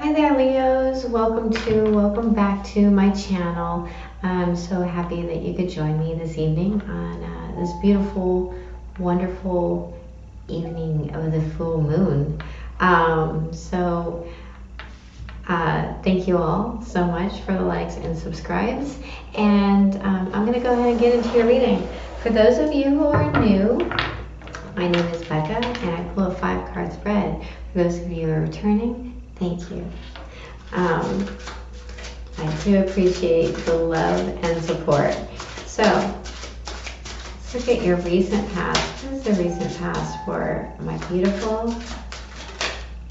Hi there, Leos. Welcome back to my channel. I'm so happy that you could join me this evening on this beautiful, wonderful evening of the full moon. Thank you all so much for the likes and subscribes. And I'm going to go ahead and get into your reading. For those of you who are new, my name is Becca, and I pull a 5-card spread. For those of you who are returning, thank you. I do appreciate the love and support. So, let's look at your recent past. What is the recent past for my beautiful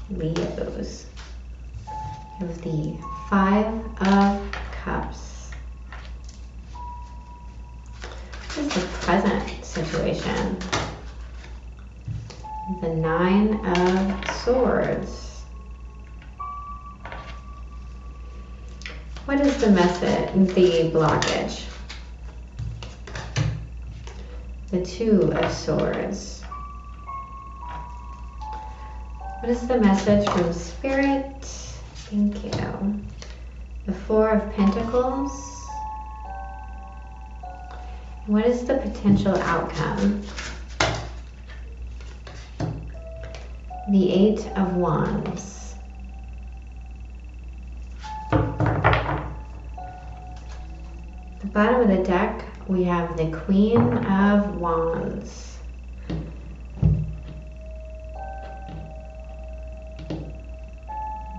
Leos? It was the 5 of Cups. What is the present situation? The 9 of Swords. What is the message, the blockage? The 2 of Swords. What is the message from Spirit? Thank you. The 4 of Pentacles. What is the potential outcome? The 8 of Wands. The bottom of the deck, we have the Queen of Wands.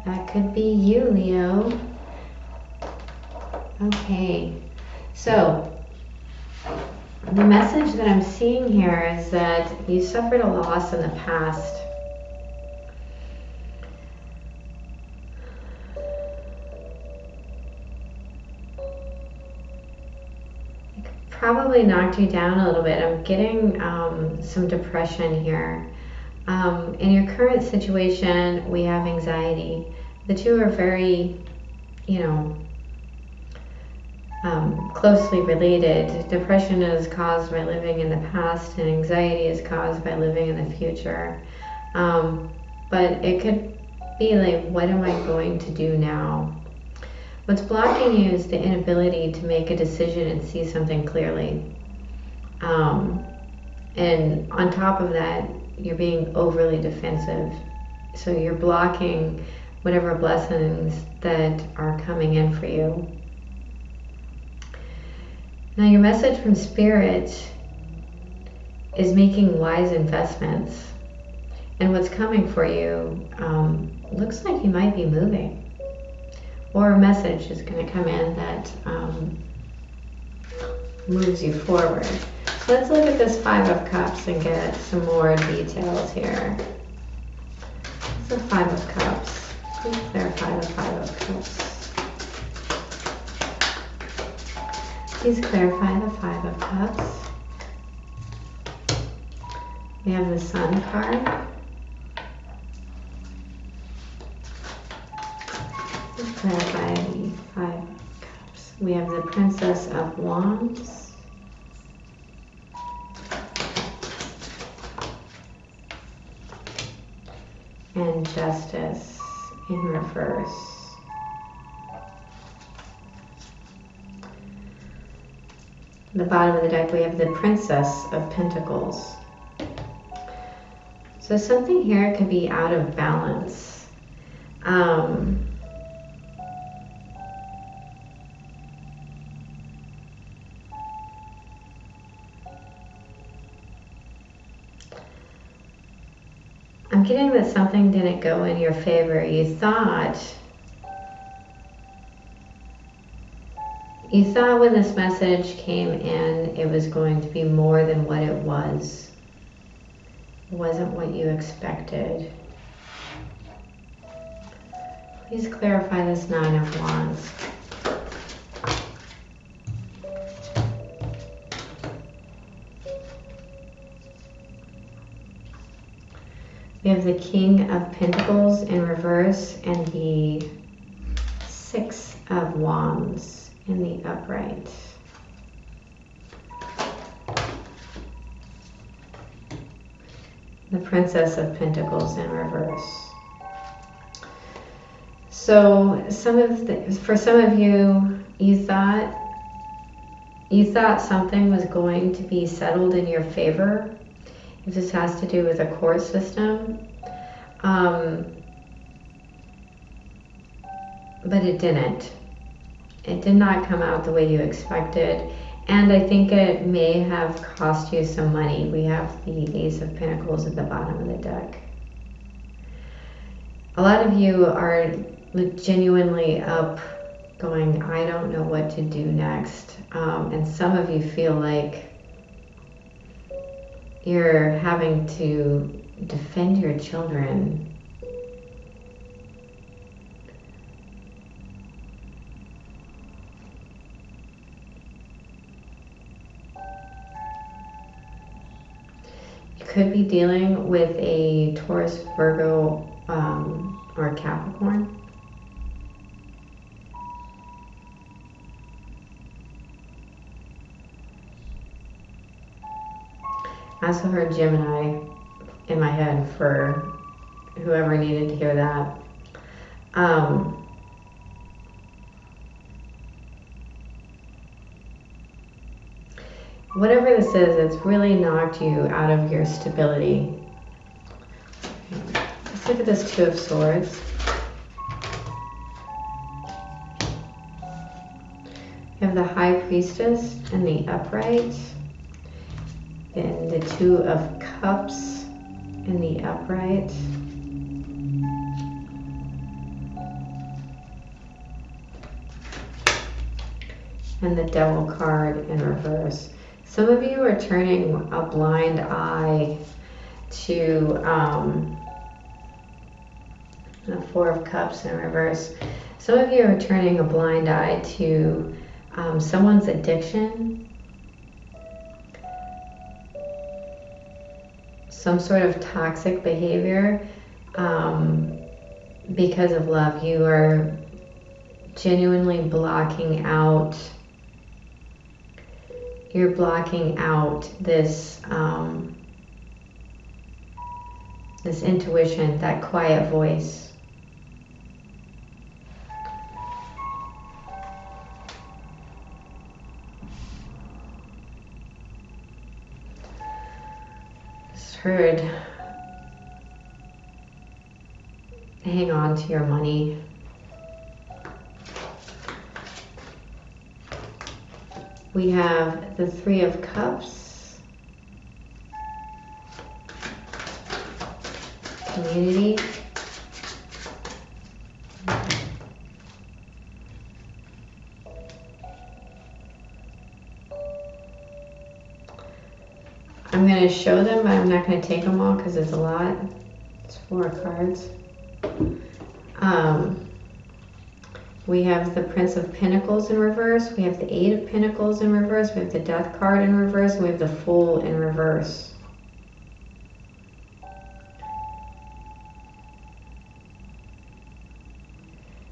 That could be you, Leo. Okay, so the message that I'm seeing here is that you suffered a loss in the past. Probably knocked you down a little bit. I'm getting some depression here. In your current situation, we have anxiety. The two are very, closely related. Depression is caused by living in the past, and anxiety is caused by living in the future. But it could be like, what am I going to do now? What's blocking you is the inability to make a decision and see something clearly. And on top of that, you're being overly defensive. So you're blocking whatever blessings that are coming in for you. Now your message from Spirit is making wise investments. And what's coming for you looks like you might be moving. Or a message is going to come in that moves you forward. So let's look at this 5 of Cups and get some more details here. This is the 5 of Cups. Please clarify the 5 of Cups. Please clarify the 5 of Cups. We have the Sun card. Clarify the 5 of Cups. We have the Princess of Wands. And Justice in reverse. At the bottom of the deck, we have the Princess of Pentacles. So something here could be out of balance. I'm getting that something didn't go in your favor. You thought when this message came in, it was going to be more than what it was. It wasn't what you expected. Please clarify this 9 of Wands. We have the King of Pentacles in reverse and the 6 of Wands in the upright. The Princess of Pentacles in reverse. So for some of you, you thought something was going to be settled in your favor. If this has to do with a court system, but it didn't. It did not come out the way you expected, and I think it may have cost you some money. We have the Ace of Pentacles at the bottom of the deck. A lot of you are genuinely up going, I don't know what to do next. And some of you feel like you're having to defend your children. You could be dealing with a Taurus, Virgo, or Capricorn. I also heard Gemini in my head for whoever needed to hear that. Whatever this is, it's really knocked you out of your stability. Let's look at this Two of Swords. You have the High Priestess and the Upright. Then the Two of Cups in the upright. And the Devil card in reverse. Some of you are turning a blind eye to the Four of Cups in reverse. Some of you are turning a blind eye to someone's addiction. Some sort of toxic behavior because of love. You are genuinely blocking out. You're blocking out this this intuition, that quiet voice. Heard, hang on to your money. We have the Three of Cups, community, I'm going to show them, but I'm not going to take them all because it's a lot. It's 4 cards. We have the Prince of Pentacles in reverse. We have the Eight of Pentacles in reverse. We have the Death card in reverse. And we have the Fool in reverse.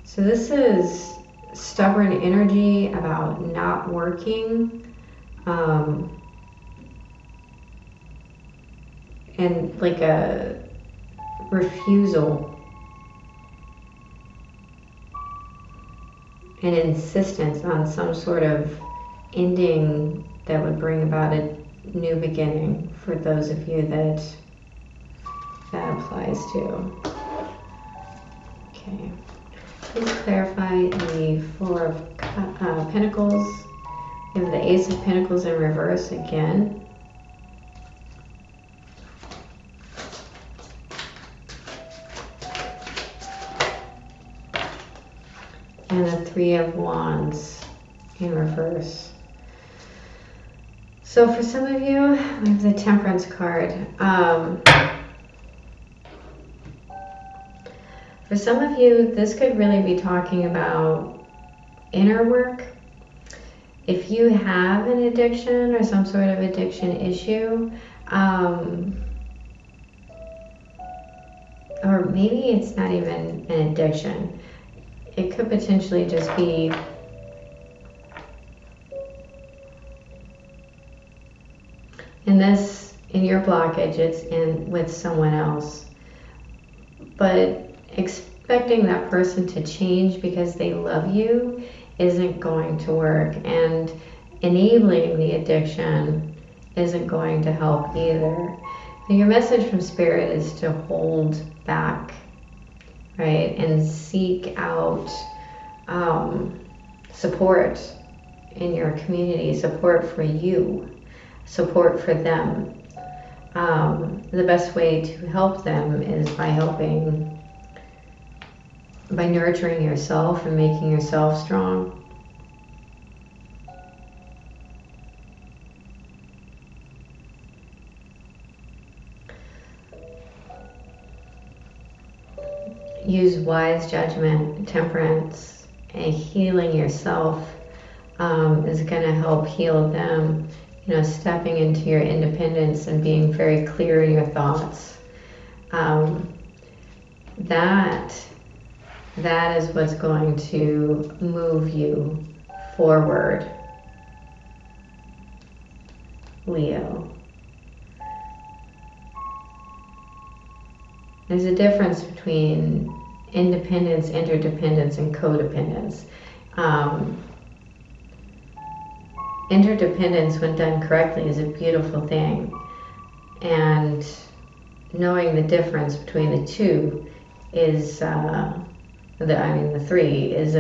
So this is stubborn energy about not working. And like a refusal, an insistence on some sort of ending that would bring about a new beginning for those of you that applies to. Okay, please clarify the Four of Pentacles. We have the Ace of Pentacles in reverse again. And the Three of Wands in reverse. So for some of you, we have the Temperance card. For some of you, this could really be talking about inner work. If you have an addiction or some sort of addiction issue, or maybe it's not even an addiction. It could potentially just be in your blockage, it's in with someone else. But expecting that person to change because they love you isn't going to work. And enabling the addiction isn't going to help either. So your message from Spirit is to hold back, right? And seek out support in your community, support for you, support for them. The best way to help them is by nurturing yourself and making yourself strong. Use wise judgment, temperance, and healing yourself is going to help heal them. You know, stepping into your independence and being very clear in your thoughts. That is what's going to move you forward, Leo. There's a difference between independence, interdependence, and codependence. Interdependence, when done correctly, is a beautiful thing. And knowing the difference between the two is, the three is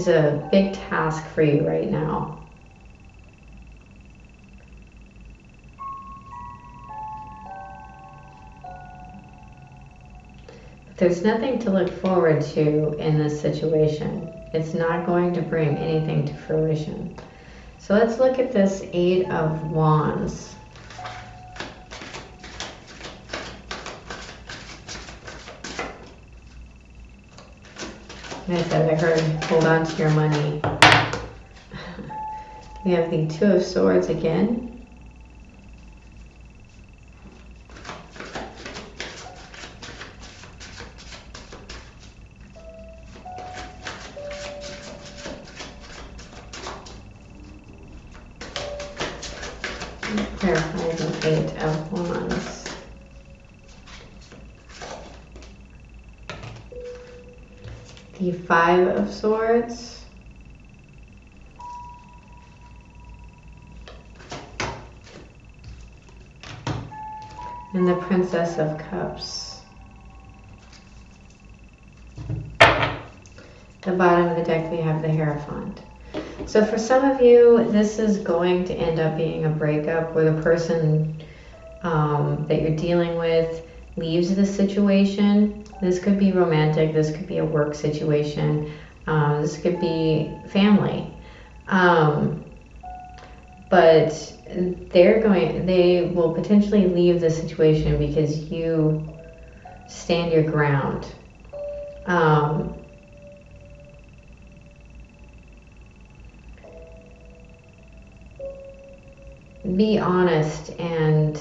a big task for you right now. There's nothing to look forward to in this situation. It's not going to bring anything to fruition. So let's look at this Eight of Wands. Like I said, I heard hold on to your money. We have the Two of Swords again. Clarify the Eight of Wands. The Five of Swords. And the Princess of Cups. At the bottom of the deck we have the Hierophant. So for some of you, this is going to end up being a breakup where the person that you're dealing with leaves the situation. This could be romantic, this could be a work situation, this could be family. But they will potentially leave the situation because you stand your ground. Be honest and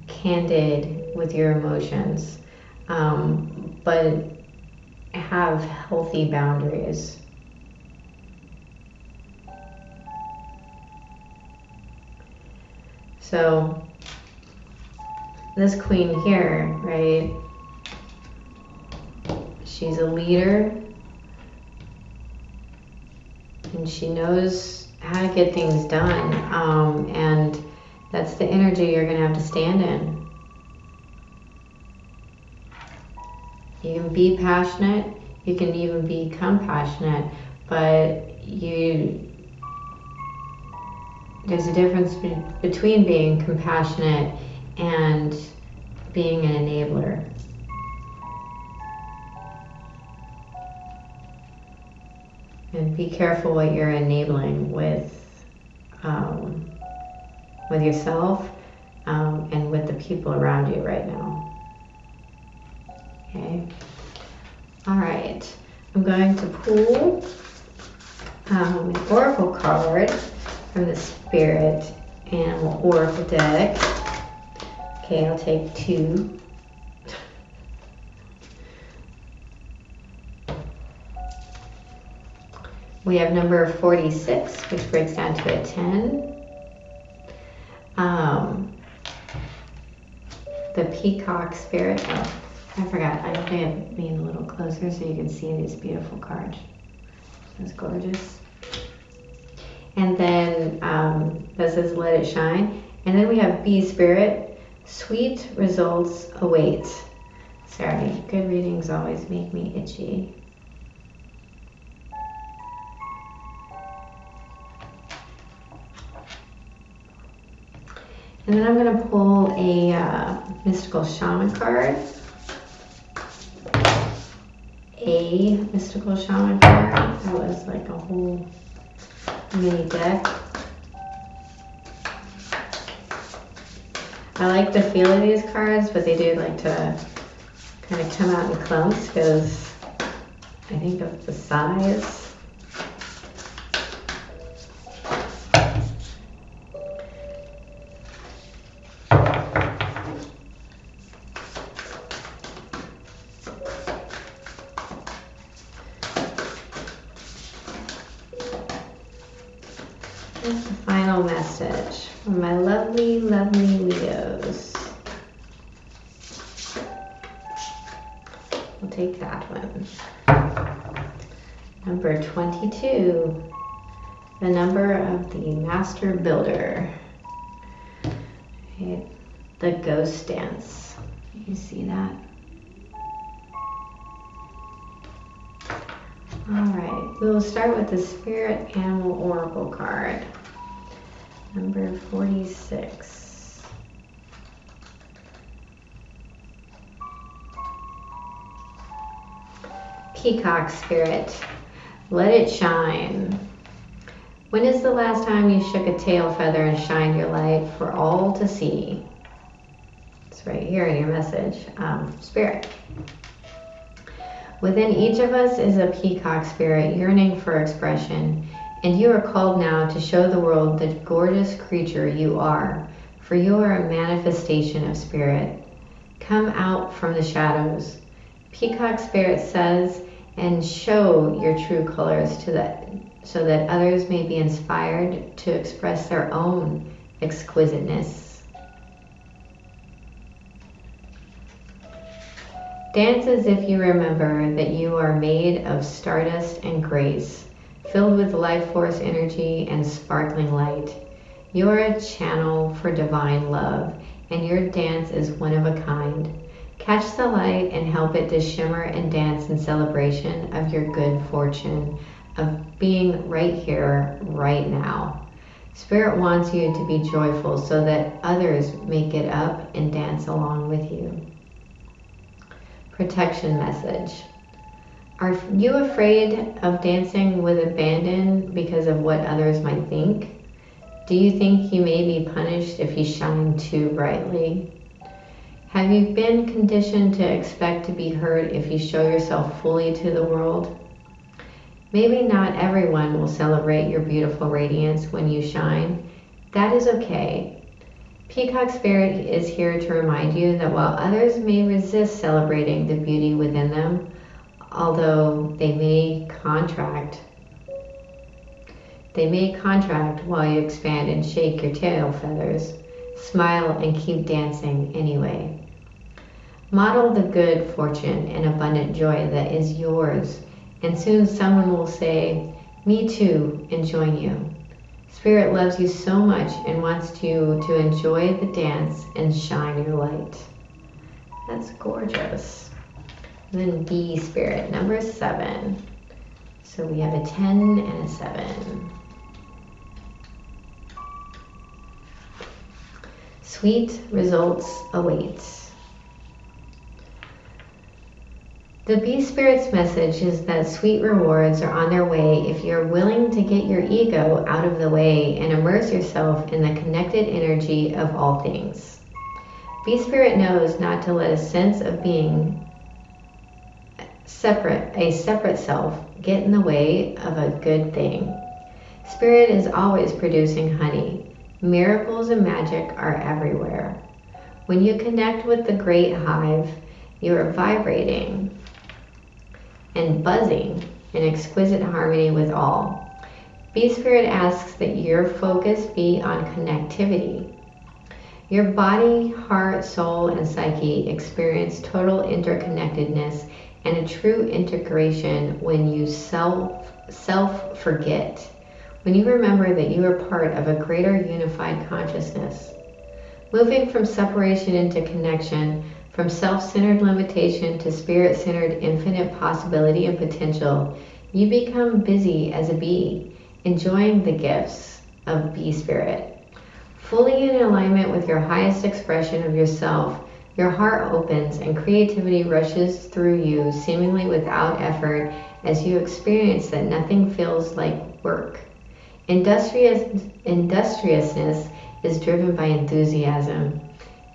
candid with your emotions, but have healthy boundaries. So this queen here, right? She's a leader and she knows how to get things done, and that's the energy you're going to have to stand in. You can be passionate, you can even become passionate, but there's a difference between being compassionate and being an enabler. And be careful what you're enabling with yourself and with the people around you right now. Okay. All right. I'm going to pull an oracle card from the Spirit Animal Oracle deck. Okay, I'll take two. We have number 46, which breaks down to a 10. the peacock spirit. Oh, I forgot. I think I leaned a little closer so you can see these beautiful cards. That's gorgeous. And then this is Let It Shine. And then we have Bee Spirit. Sweet results await. Sorry, good readings always make me itchy. And then I'm going to pull a mystical shaman card. A mystical shaman card. That was like a whole mini deck. I like the feel of these cards, but they do like to kind of come out in clumps because I think of the size. Here's the final message from my lovely, lovely Leos. We'll take that one. Number 22, the number of the Master Builder. Okay. The Ghost Dance. You see that? Alright, we will start with the Spirit Animal Oracle card. Number 46. Peacock Spirit. Let it shine. When is the last time you shook a tail feather and shined your light for all to see? It's right here in your message. Spirit. Within each of us is a peacock spirit yearning for expression, and you are called now to show the world the gorgeous creature you are, for you are a manifestation of spirit. Come out from the shadows. Peacock Spirit says, and show your true colors so that others may be inspired to express their own exquisiteness. Dance as if you remember that you are made of stardust and grace, filled with life force energy and sparkling light. You are a channel for divine love, and your dance is one of a kind. Catch the light and help it to shimmer and dance in celebration of your good fortune, of being right here, right now. Spirit wants you to be joyful so that others may get up and dance along with you. Protection message. Are you afraid of dancing with abandon because of what others might think? Do you think you may be punished if you shine too brightly? Have you been conditioned to expect to be hurt if you show yourself fully to the world? Maybe not everyone will celebrate your beautiful radiance when you shine. That is okay. Peacock Spirit is here to remind you that while others may resist celebrating the beauty within them, although they may contract while you expand and shake your tail feathers, smile and keep dancing anyway. Model the good fortune and abundant joy that is yours, and soon someone will say, "Me too," and join you. Spirit loves you so much and wants you to enjoy the dance and shine your light. That's gorgeous. And then Bee Spirit, number 7. So we have a 10 and a 7. Sweet results await. The Bee Spirit's message is that sweet rewards are on their way if you're willing to get your ego out of the way and immerse yourself in the connected energy of all things. Bee Spirit knows not to let a sense of being a separate self get in the way of a good thing. Spirit is always producing honey. Miracles and magic are everywhere. When you connect with the great hive, you are vibrating and buzzing in exquisite harmony with all. Bee Spirit asks that your focus be on connectivity. Your body, heart, soul, and psyche experience total interconnectedness and a true integration when you self-forget, when you remember that you are part of a greater unified consciousness. Moving from separation into connection, from self-centered limitation to spirit-centered infinite possibility and potential, you become busy as a bee, enjoying the gifts of bee spirit. Fully in alignment with your highest expression of yourself, your heart opens and creativity rushes through you seemingly without effort as you experience that nothing feels like work. Industriousness is driven by enthusiasm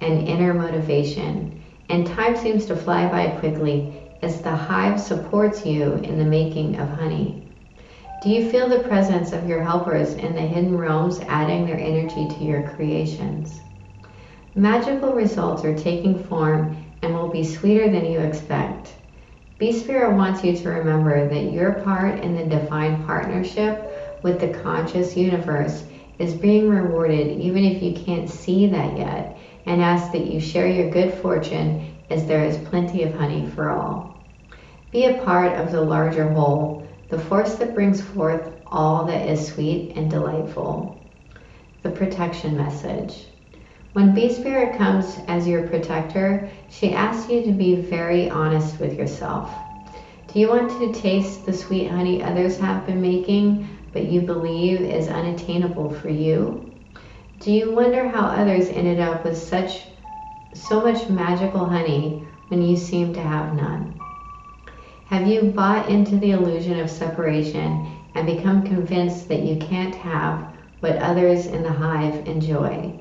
and inner motivation, and time seems to fly by quickly as the hive supports you in the making of honey. Do you feel the presence of your helpers in the hidden realms adding their energy to your creations? Magical results are taking form and will be sweeter than you expect. Bee Spirit wants you to remember that your part in the divine partnership with the conscious universe is being rewarded even if you can't see that yet, and asks that you share your good fortune as there is plenty of honey for all. Be a part of the larger whole, the force that brings forth all that is sweet and delightful. The protection message. When Bee Spirit comes as your protector, she asks you to be very honest with yourself. Do you want to taste the sweet honey others have been making, but you believe is unattainable for you? Do you wonder how others ended up with so much magical honey when you seem to have none? Have you bought into the illusion of separation and become convinced that you can't have what others in the hive enjoy?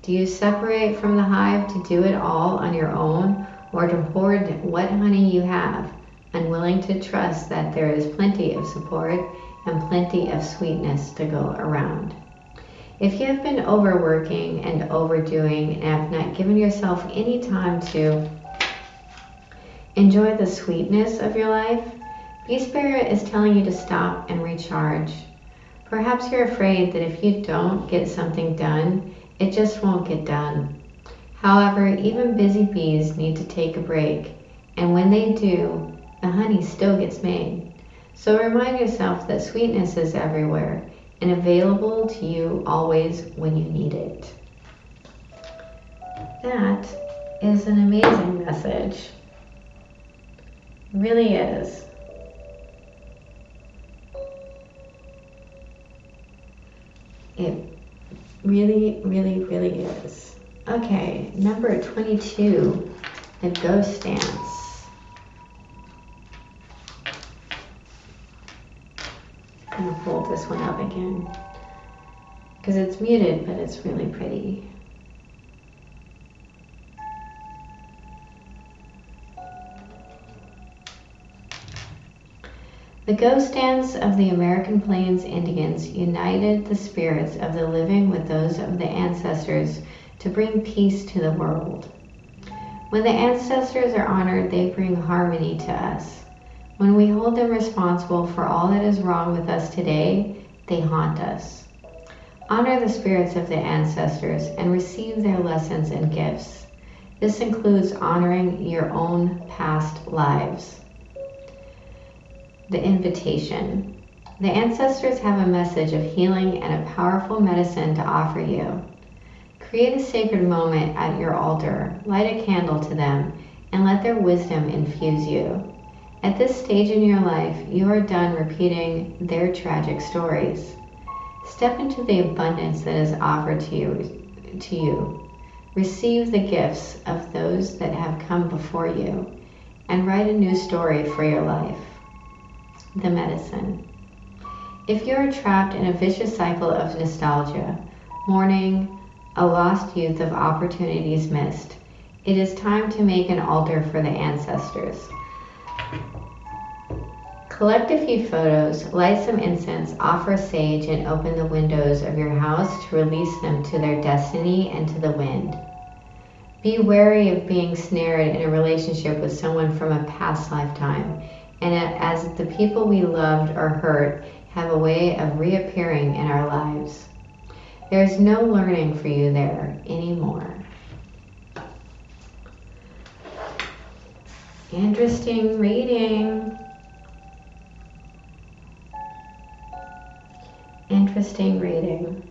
Do you separate from the hive to do it all on your own, or to hoard what honey you have, unwilling to trust that there is plenty of support and plenty of sweetness to go around? If you have been overworking and overdoing and have not given yourself any time to enjoy the sweetness of your life, Bee Spirit is telling you to stop and recharge. Perhaps you're afraid that if you don't get something done, it just won't get done. However, even busy bees need to take a break, and when they do, the honey still gets made. So remind yourself that sweetness is everywhere and available to you always when you need it. That is an amazing message. It really is. It really, really, really is. Okay, number 22, the ghost dance. I'm gonna hold this one up again because it's muted, but it's really pretty. The ghost dance of the American Plains Indians united the spirits of the living with those of the ancestors to bring peace to the world. When the ancestors are honored, they bring harmony to us. When we hold them responsible for all that is wrong with us today, they haunt us. Honor the spirits of the ancestors and receive their lessons and gifts. This includes honoring your own past lives. The invitation. The ancestors have a message of healing and a powerful medicine to offer you. Create a sacred moment at your altar, light a candle to them, and let their wisdom infuse you. At this stage in your life, you are done repeating their tragic stories. Step into the abundance that is offered to you. Receive the gifts of those that have come before you, and write a new story for your life. The medicine. If you are trapped in a vicious cycle of nostalgia, mourning a lost youth of opportunities missed, it is time to make an altar for the ancestors. Collect a few photos, light some incense, offer sage, and open the windows of your house to release them to their destiny and to the wind. Be wary of being snared in a relationship with someone from a past lifetime, and as the people we loved or hurt have a way of reappearing in our lives. There's no learning for you there anymore. Interesting reading. Interesting reading.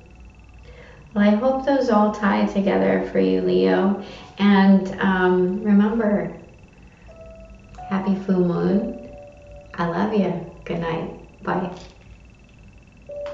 Well, I hope those all tie together for you, Leo. And remember, happy full moon. I love you. Good night. Bye.